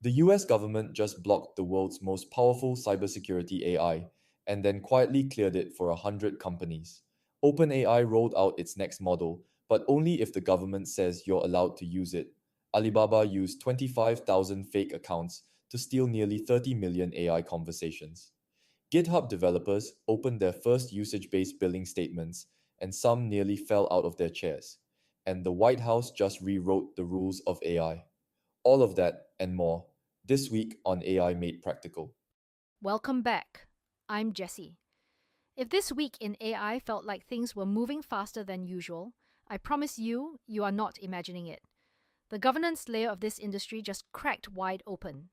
The US government just blocked the world's most powerful cybersecurity AI and then quietly cleared it for 100 companies. OpenAI rolled out its next model, but only if the government says you're allowed to use it. Alibaba used 25,000 fake accounts to steal nearly 30 million AI conversations. GitHub developers opened their first usage based billing statements, and some nearly fell out of their chairs. And the White House just rewrote the rules of AI. All of that and more this week on AI Made Practical. Welcome back. I'm Jessie. If this week in AI felt like things were moving faster than usual, I promise you, you are not imagining it. The governance layer of this industry just cracked wide open.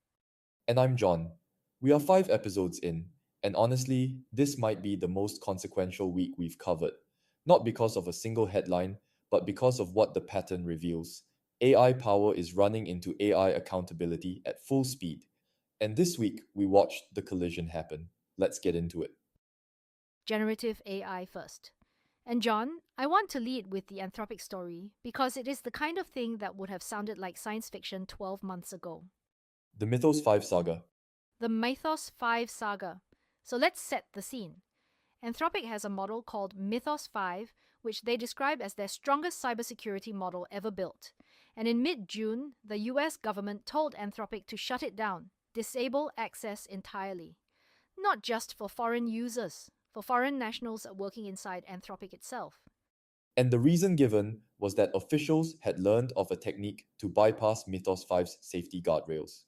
And I'm John. We are 5 episodes in, and honestly, this might be the most consequential week we've covered. Not because of a single headline, but because of what the pattern reveals. AI power is running into AI accountability at full speed. And this week, we watched the collision happen. Let's get into it. Generative AI first. And John, I want to lead with the Anthropic story because it is the kind of thing that would have sounded like science fiction 12 months ago. The Mythos 5 saga. The Mythos 5 saga. So let's set the scene. Anthropic has a model called Mythos 5, which they describe as their strongest cybersecurity model ever built. And in mid-June, the US government told Anthropic to shut it down, disable access entirely. Not just for foreign users, for foreign nationals working inside Anthropic itself. And the reason given was that officials had learned of a technique to bypass Mythos 5's safety guardrails,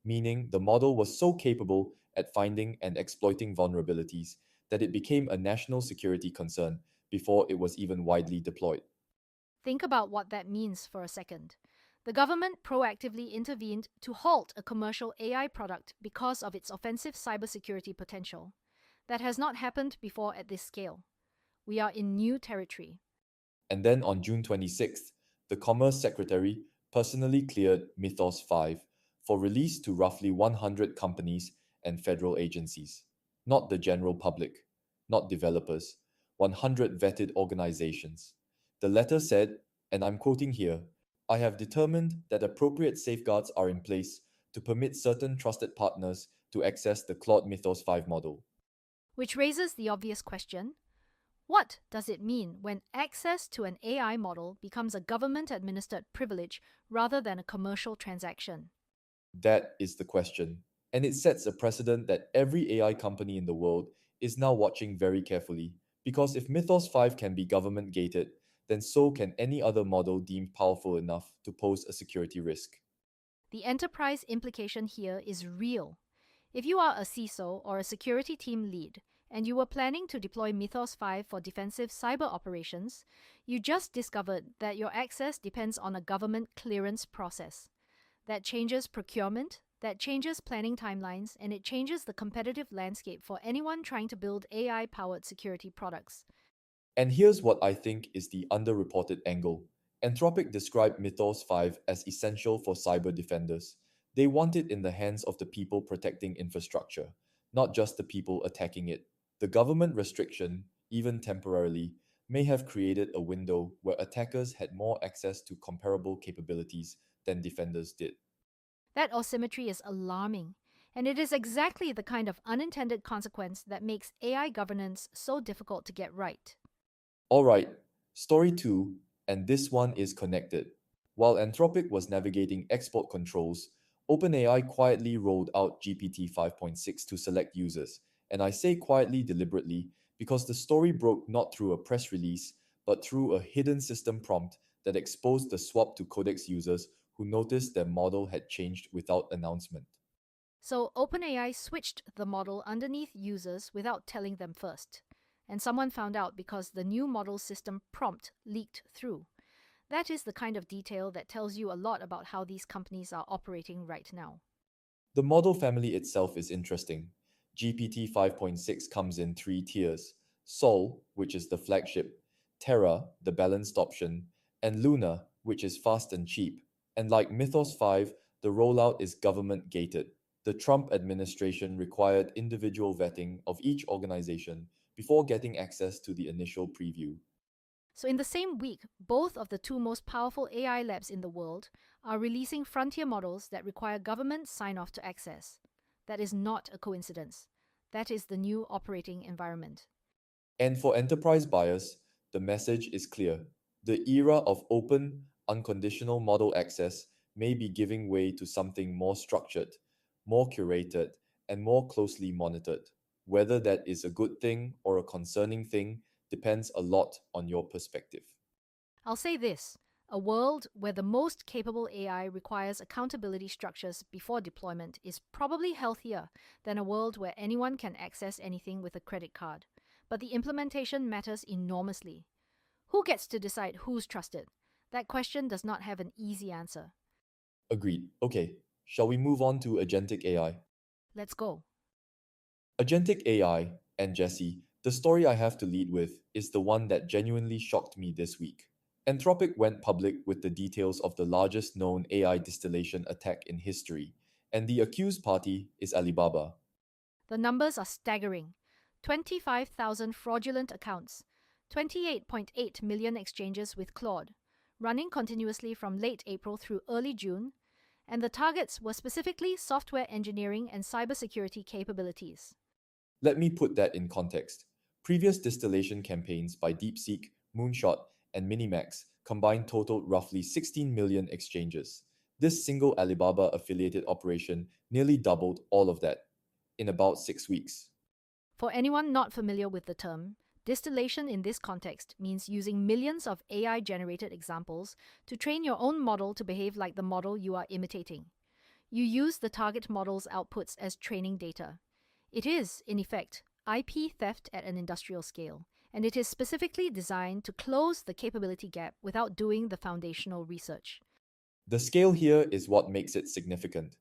meaning the model was so capable at finding and exploiting vulnerabilities that it became a national security concern before it was even widely deployed. Think about what that means for a second. The government proactively intervened to halt a commercial AI product because of its offensive cybersecurity potential. That has not happened before at this scale. We are in new territory. And then on June 26th, the Commerce Secretary personally cleared Mythos 5 for release to roughly 100 companies and federal agencies. Not the general public, not developers, 100 vetted organizations. The letter said, and I'm quoting here, I have determined that appropriate safeguards are in place to permit certain trusted partners to access the Claude Mythos 5 model. Which raises the obvious question: what does it mean when access to an AI model becomes a government administered privilege rather than a commercial transaction? That is the question. And it sets a precedent that every AI company in the world is now watching very carefully. Because if Mythos 5 can be government gated, then so can any other model deemed powerful enough to pose a security risk. The enterprise implication here is real. If you are a CISO or a security team lead, and you were planning to deploy Mythos 5 for defensive cyber operations, you just discovered that your access depends on a government clearance process. That changes procurement, that changes planning timelines, and it changes the competitive landscape for anyone trying to build AI-powered security products. And here's what I think is the underreported angle. Anthropic described Mythos 5 as essential for cyber defenders. They want it in the hands of the people protecting infrastructure, not just the people attacking it. The government restriction, even temporarily, may have created a window where attackers had more access to comparable capabilities than defenders did. That asymmetry is alarming, and it is exactly the kind of unintended consequence that makes AI governance so difficult to get right. Alright, story 2, and this one is connected. While Anthropic was navigating export controls, OpenAI quietly rolled out GPT 5.6 to select users, and I say quietly deliberately because the story broke not through a press release, but through a hidden system prompt that exposed the swap to Codex users who noticed their model had changed without announcement. So OpenAI switched the model underneath users without telling them first. And someone found out because the new model system prompt leaked through. That is the kind of detail that tells you a lot about how these companies are operating right now. The model family itself is interesting. GPT 5.6 comes in 3 tiers: Sol, which is the flagship, Terra, the balanced option, and Luna, which is fast and cheap. And like Mythos 5, the rollout is government gated. The Trump administration required individual vetting of each organization before getting access to the initial preview. So, in the same week, both of the two most powerful AI labs in the world are releasing frontier models that require government sign off to access. That is not a coincidence. That is the new operating environment. And for enterprise buyers, the message is clear. The era of open, unconditional model access may be giving way to something more structured, more curated, and more closely monitored. Whether that is a good thing or a concerning thing depends a lot on your perspective. I'll say this: a world where the most capable AI requires accountability structures before deployment is probably healthier than a world where anyone can access anything with a credit card. But the implementation matters enormously. Who gets to decide who's trusted? That question does not have an easy answer. Agreed. Okay, shall we move on to agentic AI? Let's go. Agentic AI, and Jesse, the story I have to lead with is the one that genuinely shocked me this week. Anthropic went public with the details of the largest known AI distillation attack in history, and the accused party is Alibaba. The numbers are staggering: 25,000 fraudulent accounts, 28.8 million exchanges with Claude, running continuously from late April through early June, and the targets were specifically software engineering and cybersecurity capabilities. Let me put that in context. Previous distillation campaigns by DeepSeek, Moonshot, and Minimax combined totaled roughly 16 million exchanges. This single Alibaba affiliated operation nearly doubled all of that in about 6 weeks. For anyone not familiar with the term, distillation in this context means using millions of AI generated examples to train your own model to behave like the model you are imitating. You use the target model's outputs as training data. It is, in effect, IP theft at an industrial scale, and it is specifically designed to close the capability gap without doing the foundational research. The scale here is what makes it significant.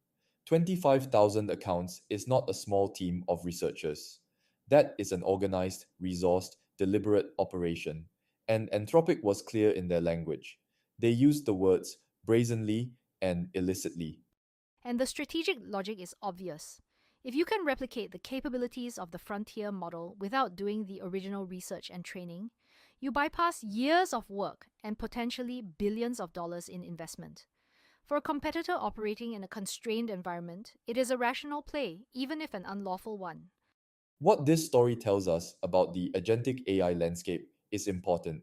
25,000 accounts is not a small team of researchers. That is an organized, resourced, deliberate operation. And Anthropic was clear in their language. They used the words brazenly and illicitly. And the strategic logic is obvious. If you can replicate the capabilities of the frontier model without doing the original research and training, you bypass years of work and potentially billions of dollars in investment. For a competitor operating in a constrained environment, it is a rational play, even if an unlawful one. What this story tells us about the agentic AI landscape is important.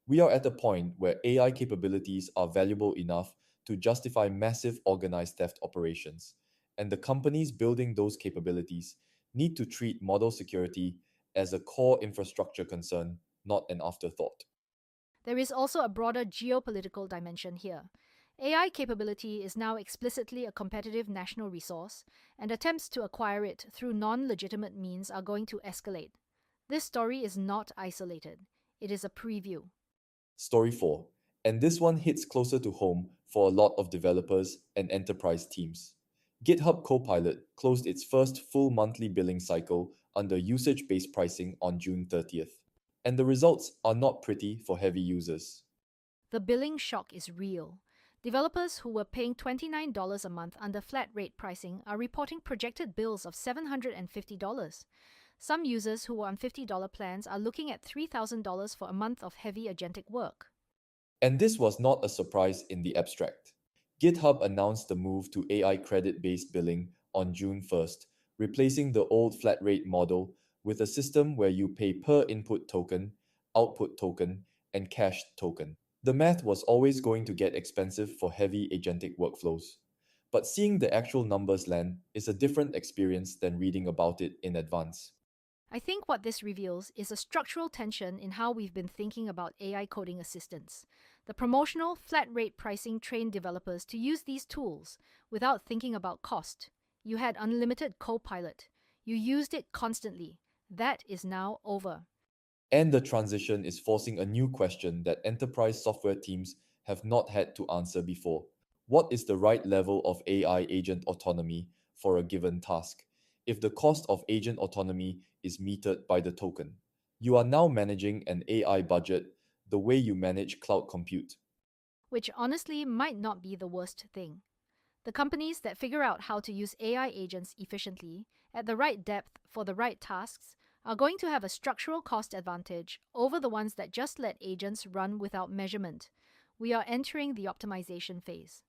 We are at a point where AI capabilities are valuable enough to justify massive organized theft operations, and the companies building those capabilities need to treat model security as a core infrastructure concern, not an afterthought. There is also a broader geopolitical dimension here. AI capability is now explicitly a competitive national resource, and attempts to acquire it through non-legitimate means are going to escalate. This story is not isolated. It is a preview. Story 4, and this one hits closer to home for a lot of developers and enterprise teams. GitHub Copilot closed its first full monthly billing cycle under usage based pricing on June 30th, and the results are not pretty for heavy users. The billing shock is real. Developers who were paying $29 a month under flat rate pricing are reporting projected bills of $750. Some users who were on $50 plans are looking at $3,000 for a month of heavy agentic work. And this was not a surprise in the abstract. GitHub announced the move to AI credit based billing on June 1st, replacing the old flat rate model with a system where you pay per input token, output token, and cached token. The math was always going to get expensive for heavy agentic workflows. But seeing the actual numbers land is a different experience than reading about it in advance. I think what this reveals is a structural tension in how we've been thinking about AI coding assistants. The promotional flat rate pricing trained developers to use these tools without thinking about cost. You had unlimited Copilot. You used it constantly. That is now over. And the transition is forcing a new question that enterprise software teams have not had to answer before. What is the right level of AI agent autonomy for a given task? If the cost of agent autonomy is metered by the token, you are now managing an AI budget the way you manage cloud compute. Which honestly might not be the worst thing. The companies that figure out how to use AI agents efficiently, at the right depth for the right tasks, are going to have a structural cost advantage over the ones that just let agents run without measurement. We are entering the optimization phase.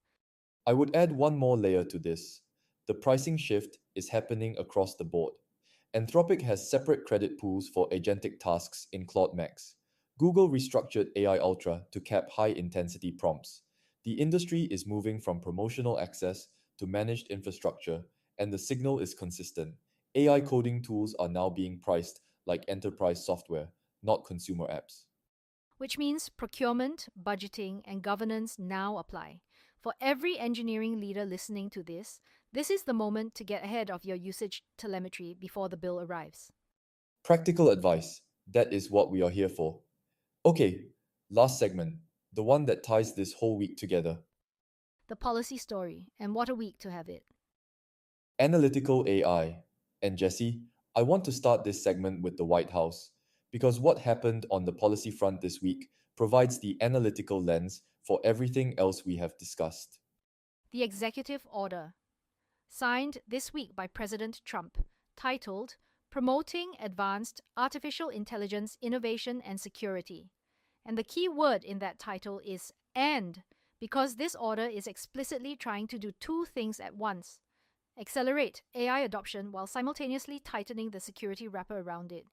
I would add one more layer to this. The pricing shift is happening across the board. Anthropic has separate credit pools for agentic tasks in Claude Max. Google restructured AI Ultra to cap high intensity prompts. The industry is moving from promotional access to managed infrastructure, and the signal is consistent. AI coding tools are now being priced like enterprise software, not consumer apps. Which means procurement, budgeting, and governance now apply. For every engineering leader listening to this is the moment to get ahead of your usage telemetry before the bill arrives. Practical advice. That is what we are here for. Okay, last segment, the one that ties this whole week together. The policy story, and what a week to have it. Analytical AI. And Jesse, I want to start this segment with the White House, because what happened on the policy front this week provides the analytical lens for everything else we have discussed. The executive order, signed this week by President Trump, titled Promoting Advanced Artificial Intelligence Innovation and Security. And the key word in that title is "and," because this order is explicitly trying to do two things at once: accelerate AI adoption while simultaneously tightening the security wrapper around it.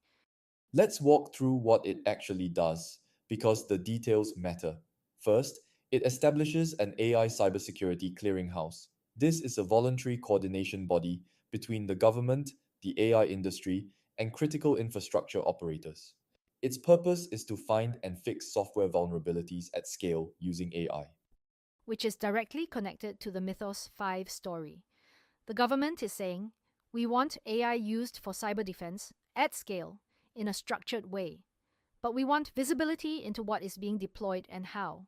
Let's walk through what it actually does, because the details matter. First, it establishes an AI cybersecurity clearinghouse. This is a voluntary coordination body between the government, the AI industry, and critical infrastructure operators. Its purpose is to find and fix software vulnerabilities at scale using AI. Which is directly connected to the Mythos 5 story. The government is saying, we want AI used for cyber defense at scale in a structured way, but we want visibility into what is being deployed and how.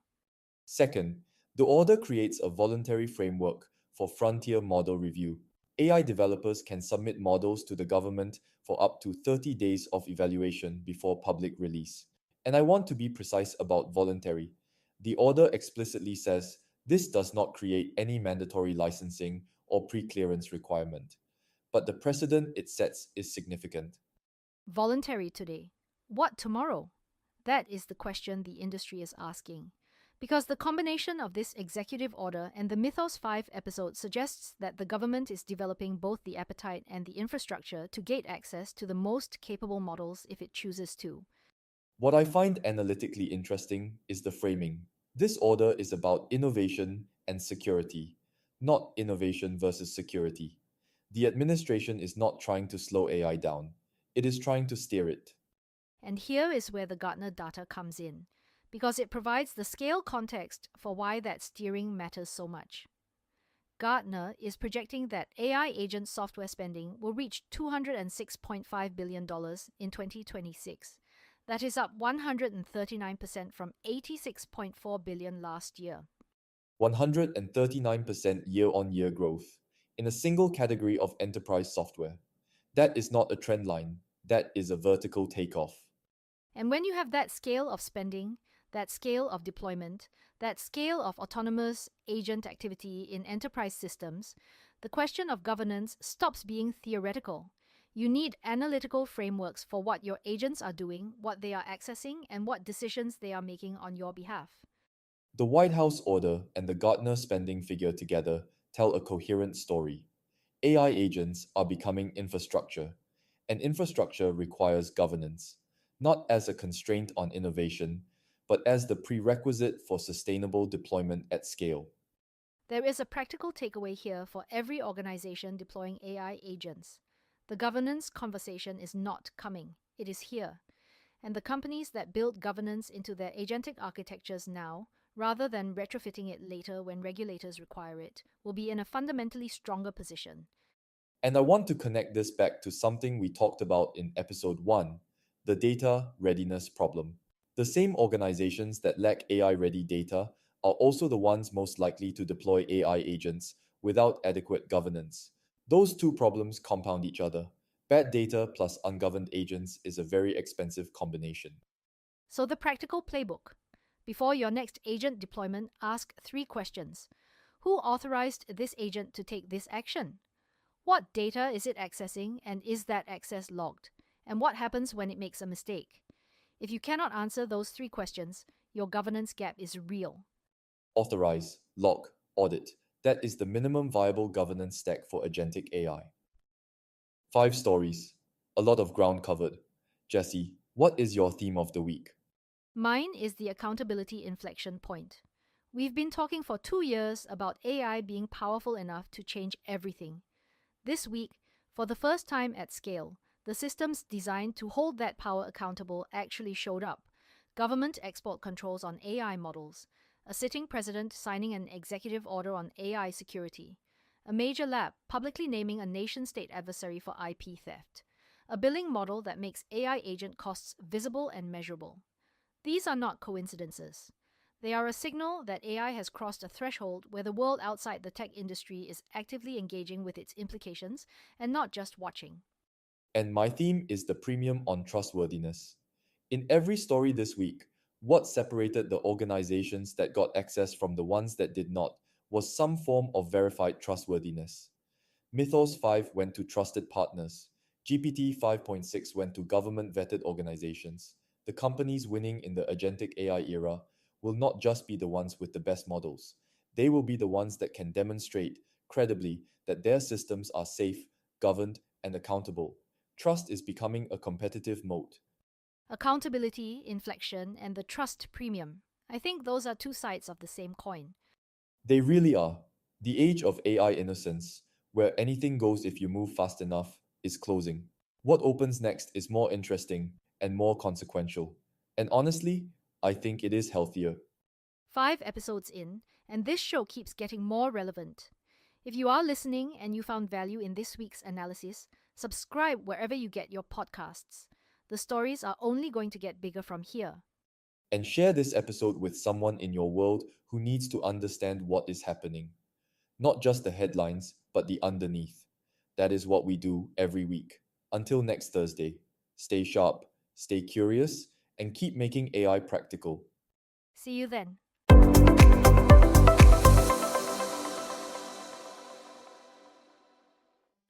Second, the order creates a voluntary framework for frontier model review. AI developers can submit models to the government for up to 30 days of evaluation before public release. And I want to be precise about voluntary. The order explicitly says this does not create any mandatory licensing or pre-clearance requirement. But the precedent it sets is significant. Voluntary today. What tomorrow? That is the question the industry is asking. Because the combination of this executive order and the Mythos 5 episode suggests that the government is developing both the appetite and the infrastructure to gate access to the most capable models if it chooses to. What I find analytically interesting is the framing. This order is about innovation and security, not innovation versus security. The administration is not trying to slow AI down, it is trying to steer it. And here is where the Gartner data comes in, because it provides the scale context for why that steering matters so much. Gartner is projecting that AI agent software spending will reach $206.5 billion in 2026. That is up 139% from $86.4 billion last year. 139% year on year growth in a single category of enterprise software. That is not a trend line, that is a vertical takeoff. And when you have that scale of spending, that scale of deployment, that scale of autonomous agent activity in enterprise systems, the question of governance stops being theoretical. You need analytical frameworks for what your agents are doing, what they are accessing, and what decisions they are making on your behalf. The White House order and the Gartner spending figure together tell a coherent story. AI agents are becoming infrastructure, and infrastructure requires governance, not as a constraint on innovation, but as the prerequisite for sustainable deployment at scale. There is a practical takeaway here for every organization deploying AI agents. The governance conversation is not coming, it is here. And the companies that build governance into their agentic architectures now, rather than retrofitting it later when regulators require it, will be in a fundamentally stronger position. And I want to connect this back to something we talked about in episode 1, the data readiness problem. The same organizations that lack AI ready data are also the ones most likely to deploy AI agents without adequate governance. Those two problems compound each other. Bad data plus ungoverned agents is a very expensive combination. So, the practical playbook. Before your next agent deployment, ask 3 questions. Who authorized this agent to take this action? What data is it accessing, and is that access logged? And what happens when it makes a mistake? If you cannot answer those three questions, your governance gap is real. Authorize, log, audit. That is the minimum viable governance stack for agentic AI. 5 stories. A lot of ground covered. Jesse, what is your theme of the week? Mine is the accountability inflection point. We've been talking for 2 years about AI being powerful enough to change everything. This week, for the first time at scale, the systems designed to hold that power accountable actually showed up. Government export controls on AI models, a sitting president signing an executive order on AI security, a major lab publicly naming a nation-state adversary for IP theft, a billing model that makes AI agent costs visible and measurable. These are not coincidences. They are a signal that AI has crossed a threshold where the world outside the tech industry is actively engaging with its implications and not just watching. And my theme is the premium on trustworthiness. In every story this week, what separated the organizations that got access from the ones that did not was some form of verified trustworthiness. Mythos 5 went to trusted partners. GPT 5.6 went to government vetted organizations. The companies winning in the agentic AI era will not just be the ones with the best models. They will be the ones that can demonstrate credibly that their systems are safe, governed, and accountable. Trust is becoming a competitive moat. Accountability, inflection, and the trust premium. I think those are two sides of the same coin. They really are. The age of AI innocence, where anything goes if you move fast enough, is closing. What opens next is more interesting and more consequential. And honestly, I think it is healthier. 5 episodes in, and this show keeps getting more relevant. If you are listening and you found value in this week's analysis, subscribe wherever you get your podcasts. The stories are only going to get bigger from here. And share this episode with someone in your world who needs to understand what is happening. Not just the headlines, but the underneath. That is what we do every week. Until next Thursday, stay sharp, stay curious, and keep making AI practical. See you then.